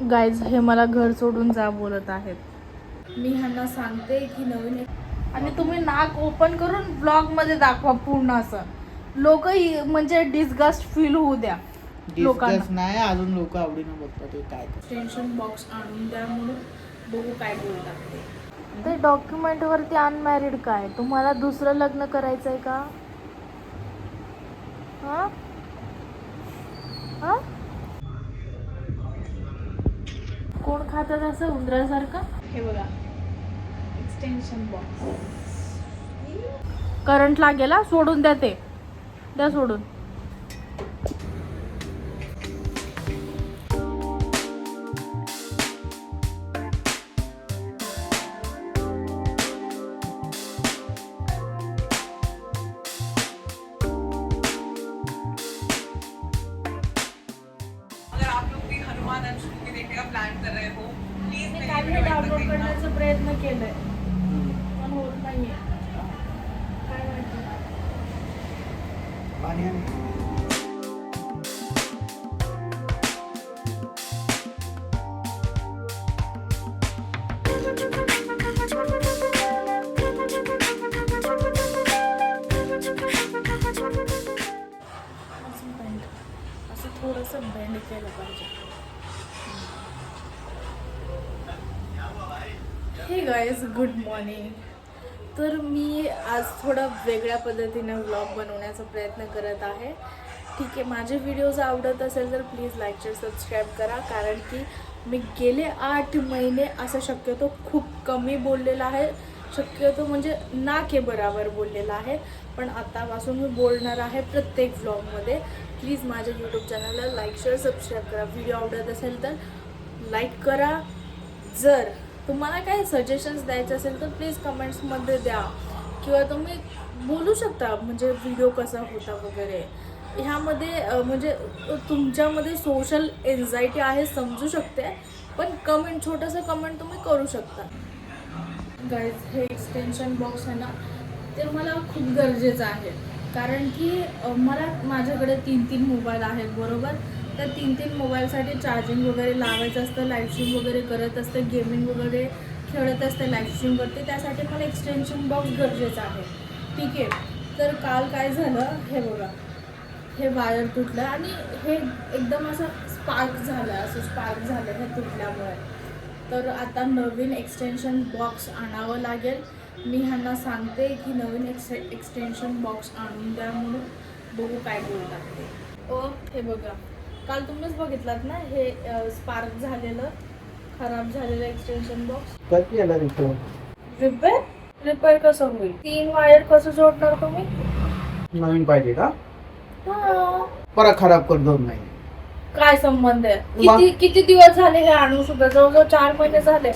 Guys हे मला घर सोडून जा बोलत आहेत. मी ह्यांना सांगते की नवीन आणि तुम्ही नाक ओपन करून ब्लॉग मध्ये दाखवा पूर्ण असं. लोक म्हणजे डिस्गस्ट फील होऊ द्या लोकांना. नाही अजून लोक आवडीनं बघतात ते काय एक्सटेन्शन बॉक्स आणून द्या म्हणून बघू काय बोलतात ते. डॉक्युमेंट वरती अनमॅरिड काय, तुम्हाला दुसरं लग्न करायचंय का? हा हा कोण खातात असं उंदरासारखं? हे बघा एक्सटेन्शन बॉक्स. करंट लागेल, सोडून द्या ते, द्या सोडून. डाउनलोड करण्याचा प्रयत्न केलाय पण होत नाहीये. काय माहिती. असं थोडंसं बेंड केलं पाहिजे. हे गाईज गुड मॉर्निंग. तर मी आज थोडा वेगळ्या पद्धतीने व्लॉग बनवण्याचा प्रयत्न करत आहे. ठीक आहे, माझे व्हिडिओज आवडत असेल तर प्लीज लाईक शेअर सबस्क्राईब करा. कारण की मी गेले 8 महिने असं शक्यतो खूप कमी बोललेलं आहे, शक्यतो म्हणजे ना के बराबर बोललेलं आहे. पण आतापासून मी बोलणार आहे प्रत्येक व्लॉगमध्ये. प्लीज माझ्या यूट्यूब चॅनलला लाईक शेअर सबस्क्राईब करा. व्हिडिओ आवडत असेल तर लाईक करा. जर तुम्हाला काही सजेशन्स द्यायचे असेल तर प्लीज कमेंट्समध्ये द्या, किंवा तुम्ही बोलू शकता म्हणजे व्हिडिओ कसा होता वगैरे. ह्यामध्ये म्हणजे तुमच्यामध्ये सोशल एन्झायटी आहे समजू शकते, पण कमेंट छोटंसं कमेंट तुम्ही करू शकता. गाईज हे एक्सटेन्शन बॉक्स आहे ना, ते मला खूप गरजेचं आहे. कारण की मला माझ्याकडे 3 मोबाईल आहेत बरोबर. त्या 3 मोबाईलसाठी चार्जिंग वगैरे लावायचं असतं, लाईव्ह स्ट्रीम वगैरे करत असते, गेमिंग वगैरे खेळत असते लाईव्ह स्ट्रीमवरती. त्यासाठी मला एक्सटेन्शन बॉक्स गरजेचं आहे. ठीक आहे, तर काल काय झालं हे बघा, हे वायर तुटलं आणि हे एकदम असं स्पार्क झालं हे तुटल्यामुळे. तर आता नवीन एक्सटेन्शन बॉक्स आणावं लागेल. मी ह्यांना सांगते की नवीन एक्सटेन्शन बॉक्स आणून द्या म्हणून बघू काय बोलतात ते. हे बघा, काल तुम्हीच बघितलात ना हे स्पार्क झालेलं, खराब झालेलं एक्सटेन्शन बॉक्स. रिपेअर कसं होईल? 3 वायर कसं जोडणार तुम्ही? नवीन पाहिजे का? हा, परत खराब कर 2 महिने. काय संबंध आहे? किती दिवस झाले हे आणून सुद्धा? जवळजवळ 4 महिने झाले.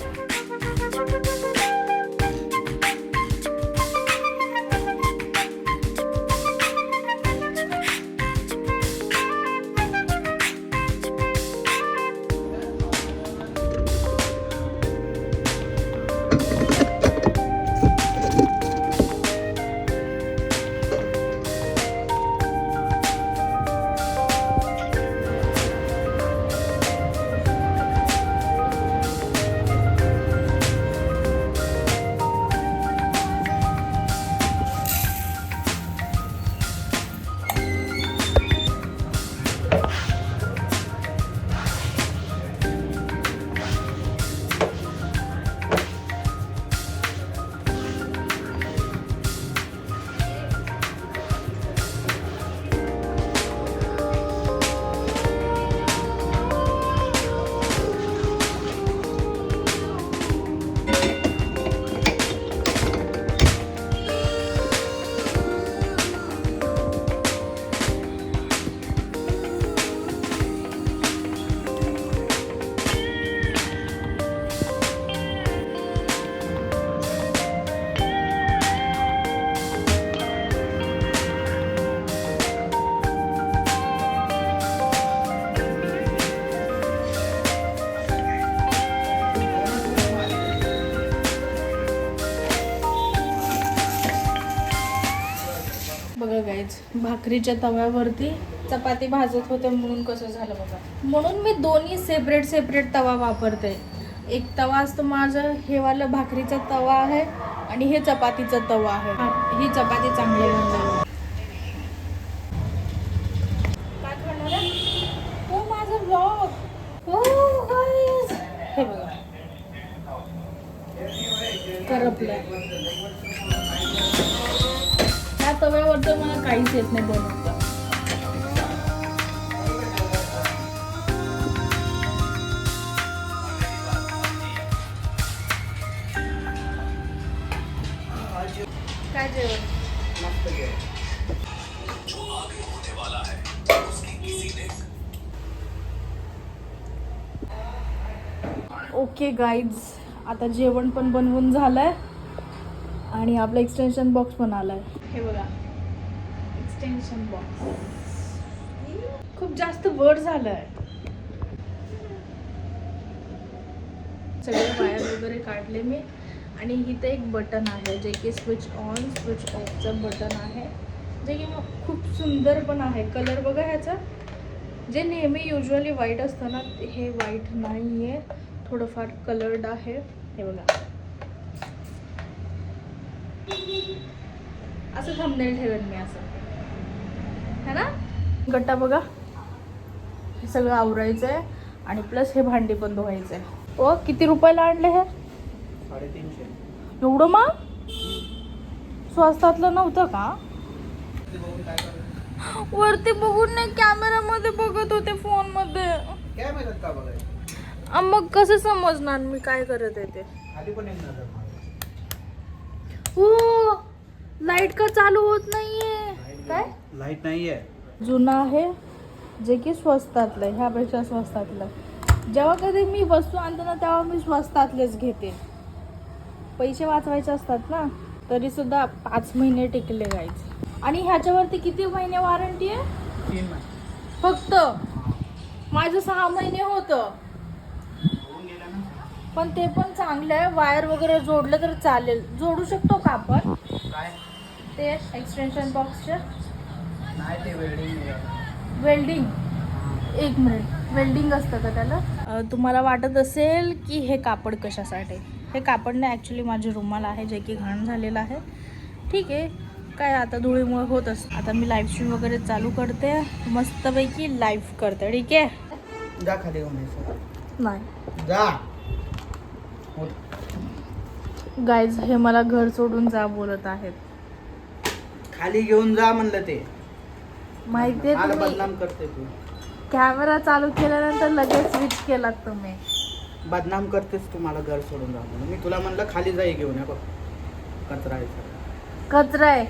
बघा गाईज, भाकरीच्या तव्यावरती चपाती भाजत होते म्हणून कसं झालं बघा. म्हणून मी दोन्ही सेपरेट सेपरेट तवा वापरते. एक तवा असतो माझं हे वाला भाकरीचा तवा आहे आणि हे चपातीचा तवा आहे. ही चपाती चांगली बनते. काय करणार आहे? हो माझं ब्लॉग. हो guys. हे बघा करपलं. ह्या तव्यावर तर मला काहीच येत नाही बनवता. काय जेवण? मस्त जेवण. ओके गाईज, आता जेवण पण बनवून झालंय आणि आपला एक्सटेन्शन बॉक्स पण आलाय. हे बघा एक्सटेन्शन बॉक्स खूप जास्त वर झालंय. सगळे वायर वगैरे काढले मी आणि इथे एक बटन आहे जे की स्विच ऑन स्विच ऑफचं बटन आहे, जे की मग खूप सुंदर पण आहे. कलर बघा ह्याचा, जे नेहमी युजली व्हाईट असतं ना, हे व्हाईट नाही आहे, थोडंफार कलर्ड आहे. हे बघा असं थंबनेल ठेवेन मी असं, है ना. गट्टा बघा, हे सगळं आवरायचं आहे आणि प्लस हे भांडी पण धुवायचं आहे. ओ किती रुपयाला आणले हे? 350. एवढं मग स्वस्तातलं नव्हतं का? वरती बघून नाही, कॅमेरामध्ये बघत होते फोन मध्ये. काय माहित का बघायचं? मग कसं समजणार मी काय करत आहे ते? खाली पण एक नजर मार. हो लाईट का चालू होत नाहीये? काय लाईट नाहीये. जुनं आहे जे की स्वस्तातलं, ह्यापेक्षा स्वस्तातलं. जेव्हा कधी मी वस्तू आणते ना तेव्हा मी स्वस्तातलेच घेते. पैसे वाचवायचे असतात ना, तरी सुद्धा 5 महिने टिकले गाईज. आणि ह्याच्यावरती किती महिने वॉरंटी आहे? 3 महिने फक्त. माझं 6 महिने होतं, होऊन गेला ना. पण ते पण चांगलं आहे. वायर वगैरे जोडलं तर चालेल. जोडू शकतो का आपण काय ते एक्सटेन्शन बॉक्सचे? नाही ते वेल्डिंग. वेल्डिंग. एक मिनिट, वेल्डिंग असतं का त्याला? तुम्हाला वाटत असेल की हे कापड कशासाठी? हे कापड नाही, ॲक्च्युली माझे रुमाल आहे जे की घाण झालेलं आहे. ठीक आहे, काय आता धुळीमुळे होत असतं. आता मी लाईव्ह स्ट्रीम वगैरे चालू करते, मस्तपैकी लाईव्ह करते. ठीक आहे, जा खाली जाऊन. नाही जा. गाईज, हे मला घर सोडून जा बोलत आहेत. खाली घेऊन जा म्हणलं ते. माहितीये मला तुम्ही बदनाम करते तू. कॅमेरा चालू केल्यानंतर लगेच स्विच केलात तुम्ही. बदनाम करतेस तू मला घर सोडून जा म्हणून. मी तुला म्हणलं खाली जाई घेऊन या बघ. कचरा आहे सगळा. कचरा आहे?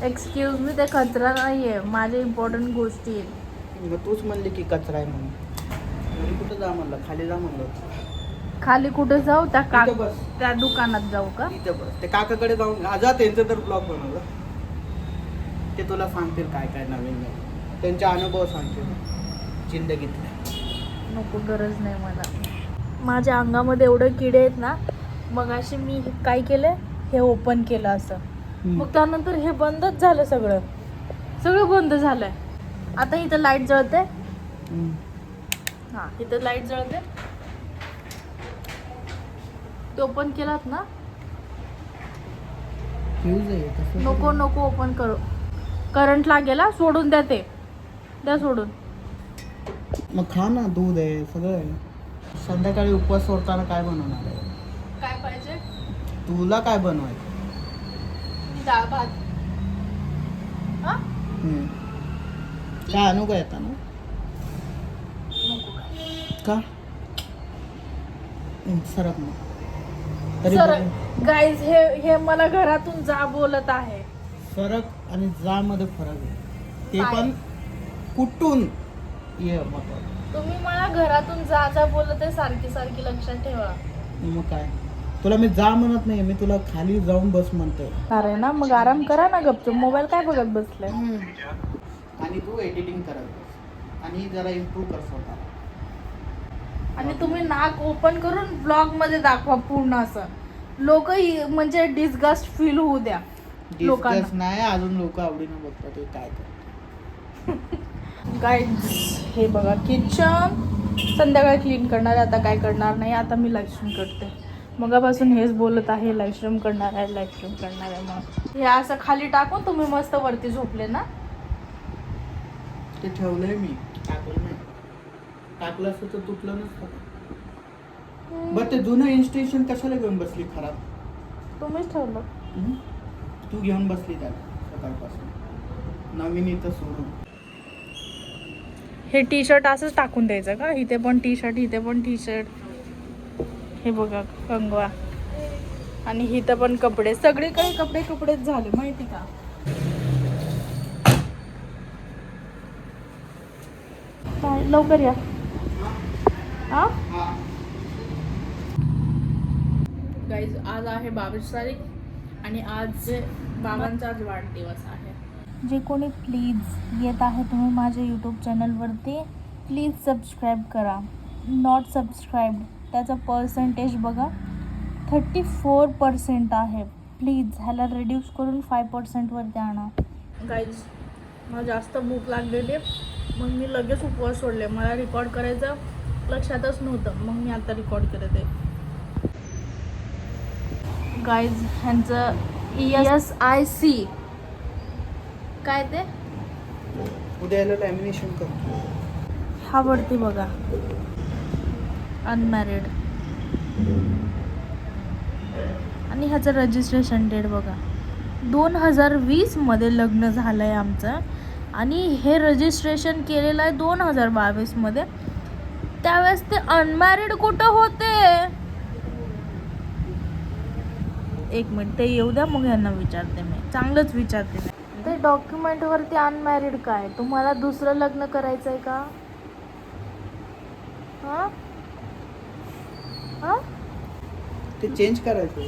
एक्सक्यूज मी, ते कचरा नाहीये, माझ्या इम्पॉर्टंट गोष्टी आहेत. मग तूच म्हणली की कचरा आहे म्हणून. घरी कुठं जा म्हणलं, खाली जा म्हणलं. खाली कुठे जाऊ? इथं बस. त्या दुकानात जाऊ का? इथं बस. ते काकाकडे जाऊन जा, त्यांचं तर ब्लॉग बनवलं. ते तुला सांगतील काय काय नवीन नवीन, त्यांचे अनुभव सांगतील जिंदगीतले. नको, गरज नाही मला. माझ्या अंगामध्ये एवढे किडे आहेत ना. मग असे मी काय केलं, हे ओपन केलं असं, मग त्यानंतर हे बंदच झालं. सगळं सगळं बंद झालंय. आता इथं लाईट जळते. हां, इथं लाईट जळते. ते ओपन केलात ना? नको नको ओपन करू, करंट लागेल. सोडून द्या, ते द्या सोडून. मग खा ना, दूध आहे सगळं आहे. संध्याकाळी उपवास सोडताना काय बनवणार आहे? काय पाहिजे तुला? काय बनवायचं? डाळ भात. हा, काय आणू का येताना? नको का सरक मग तरी सर. बघू. गाईज, हे मला घरातून जा बोलत आहे. सरक आणि जा मध्ये फरक आहे. ते काय? पण कुठून ये मग. तुम्ही मला घरातून जा जा बोलत आहे सारखी सारखी, लक्षात ठेवा. मग काय, तुला मी जा म्हणत नाही, मी तुला खाली जाऊन बस म्हणतोय. अरे ना, मग आराम करा ना गपचूप. मोबाईल काय बघत बसले? आणि तू एडिटिंग करत बस आणि जरा इम्प्रूव्ह कर स्वतः. आणि तुम्ही नाक ओपन करून ब्लॉग मध्ये दाखवा पूर्ण असं. लोक म्हणजे डिस्गस्ट फील होऊ द्या लोकांना. डिस्कस नाही, अजून लोक आवडीनं बघतात ते काय करतात. गाईज हे बघा किचन संध्याकाळी क्लीन करणार आहे. आता काय करणार नाही, आता मी लाईव्ह स्ट्रीम करते. मगापासून हेच बोलत आहे, लाईव्ह स्ट्रीम करणार आहे, लाईव्ह स्ट्रीम करणार आहे. मग हे असं खाली टाकून तुम्ही मस्त वरती झोपले ना. ते ठेवलंय मी, टाकलं नाही. टाकलं असतं तर तुटलं नसतं. बरं ते जुनं इन्स्टेशन कशाला घेऊन बसली खराब? तुम्हीच ठेवलं. तू घेऊन बसली त्याला सकाळपासून. नवीन इथं सोडून. हे टी शर्ट असंच टाकून द्यायचं का? इथे पण टी शर्ट, इथे पण टी शर्ट. हे बघा कंगवा. आणि इथं पण कपडे. सगळीकडे कपडे कपडेच झाले माहिती का. काय लवकर या. हा गाईज आज आहे 22 तारीख आणि आज बाबांचा आज वाढदिवस आहे. जे कोणी प्लीज येत आहे तुम्ही माझ्या यूट्यूब चॅनलवरती, प्लीज सबस्क्राईब करा. नॉट सबस्क्राईब त्याचा पर्सेंटेज बघा 34% आहे. प्लीज ह्याला रिड्यूस करून 5%वरती आणा. गाईज मला जास्त भूक लागलेली आहे, मग मी लगेच उपवास सोडले. मला रेकॉर्ड करायचं लक्षातच नव्हतं, मग मी आता रेकॉर्ड करत आहे. गाईज ह्यांचं ESIC काय ते उद्या याला लॅमिनेशन कर. हा वरती बघा अनमॅरिड आणि ह्याचं रजिस्ट्रेशन डेट बघा 2020 मध्ये लग्न झालं आहे आमचं. आणि हे रजिस्ट्रेशन केलेलं आहे 2022 मध्ये. त्यावेळेस ते अनमॅरिड कुठं होते? एक मिनिट ते येऊ द्या, मग यांना विचारते मी, चांगलंच विचारते मी. ते डॉक्युमेंटवरती अनमॅरिड काय? तुम्हाला दुसरं लग्न करायचं आहे का? हां हां ते चेंज करायचं.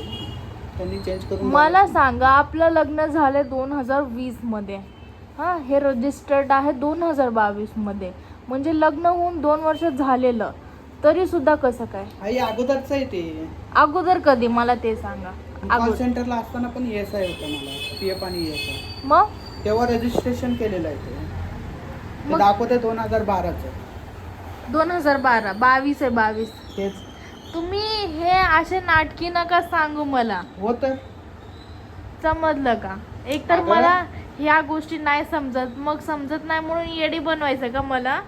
त्यांनी चेंज करून मला सांगा, आपलं लग्न झालं 2020 मध्ये, हां हे रजिस्टर्ड आहे 2022 मध्ये, म्हणजे लग्न होऊन 2 वर्ष झालेलं तरी सुद्धा कसं काय? आई अगोदरच आहे ते. अगोदर कधी मला ते सांगा. कॉल सेंटरला असताना पण ESI होतं मला, PF आणि ESI. मग तेव्हा रजिस्ट्रेशन केलेलं आहे ते. मग दाखवते 2012चं. 2012 22 आहे 22. तेच तुम्ही हे असे नाटकी नका सांगू मला. होतं. समजलं का? एक तर अगं, मला ह्या गोष्टी नाही समजत, मग समजत नाही म्हणून येडी बनवायचं का मला?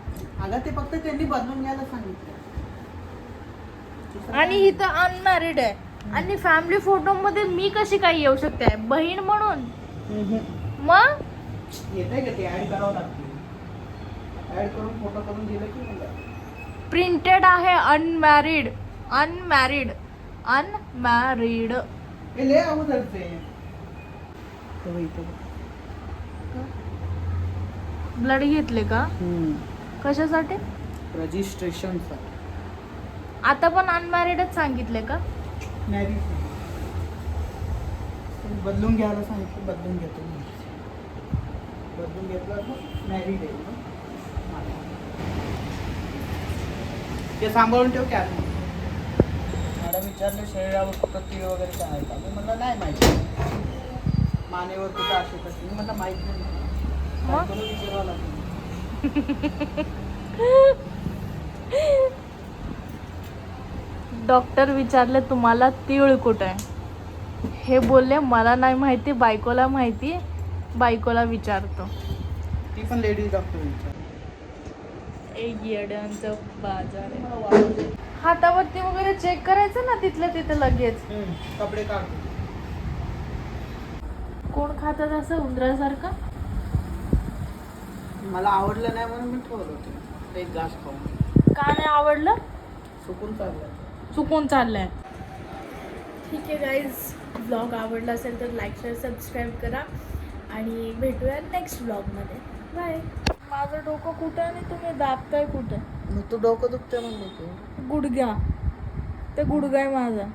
अगं ते फक्त त्यांनी बदलून घ्यायला सांगितलं. आणि इथं अनमॅरिड आहे आणि फॅमिली फोटो मध्ये मी कशी काय येऊ शकते? बहीण म्हणून. मग येतंय का ते ऍड करावं लागतं. ऍड करून फोटो करून दिलं की मला प्रिंटेड आहे अनमॅरिड अनमॅरिड अनमॅरिड. हे लय अगोदरचं आहे. ब्लड घेतले का? कशासाठी? रजिस्ट्रेशन आता पण अनमॅरिडच सांगितले का? मॅरिड बदलून घ्यायला सांगितलं, बदलून घेतो. बदलून घेतलं मॅरिड आहे. ते सांभाळून ठेव की आता. मॅडम विचारलं शरीरावर कुठं तीळ वगैरे काय आहे का? मी म्हणलं नाही माहिती. मानेवर कुठं असे तसे. मी म्हणलं माहिती नाही. तुला विचारावं लागेल. डॉक्टर विचारले तुम्हाला तीळ कुठं आहे? हे बोलले मला नाही माहिती, बायकोला माहिती, बायकोला विचारतो. ती पण लेडीज डॉक्टर विचार. एक येड्यांचं बाजार आहे. हातावरती वगैरे चेक करायचं ना तिथलं तिथे लगेच. कपडे काढतो. कोण खातात असं उंदरासारखं? मला आवडलं नाही म्हणून मी ठेवलं होतं. एक घास खाऊन. का नाही आवडलं? सुकून चाललं. चुकून चाललंय. ठीक आहे गाईज, ब्लॉग आवडला असेल तर लाईक शेअर सबस्क्राईब करा आणि भेटूया नेक्स्ट ब्लॉगमध्ये. बाय. माझं डोकं कुठं आणि तुम्ही दाबताय कुठं? मग तू डोकं दुखते म्हणलं तू. गुडघ्या, ते गुडघा आहे माझा.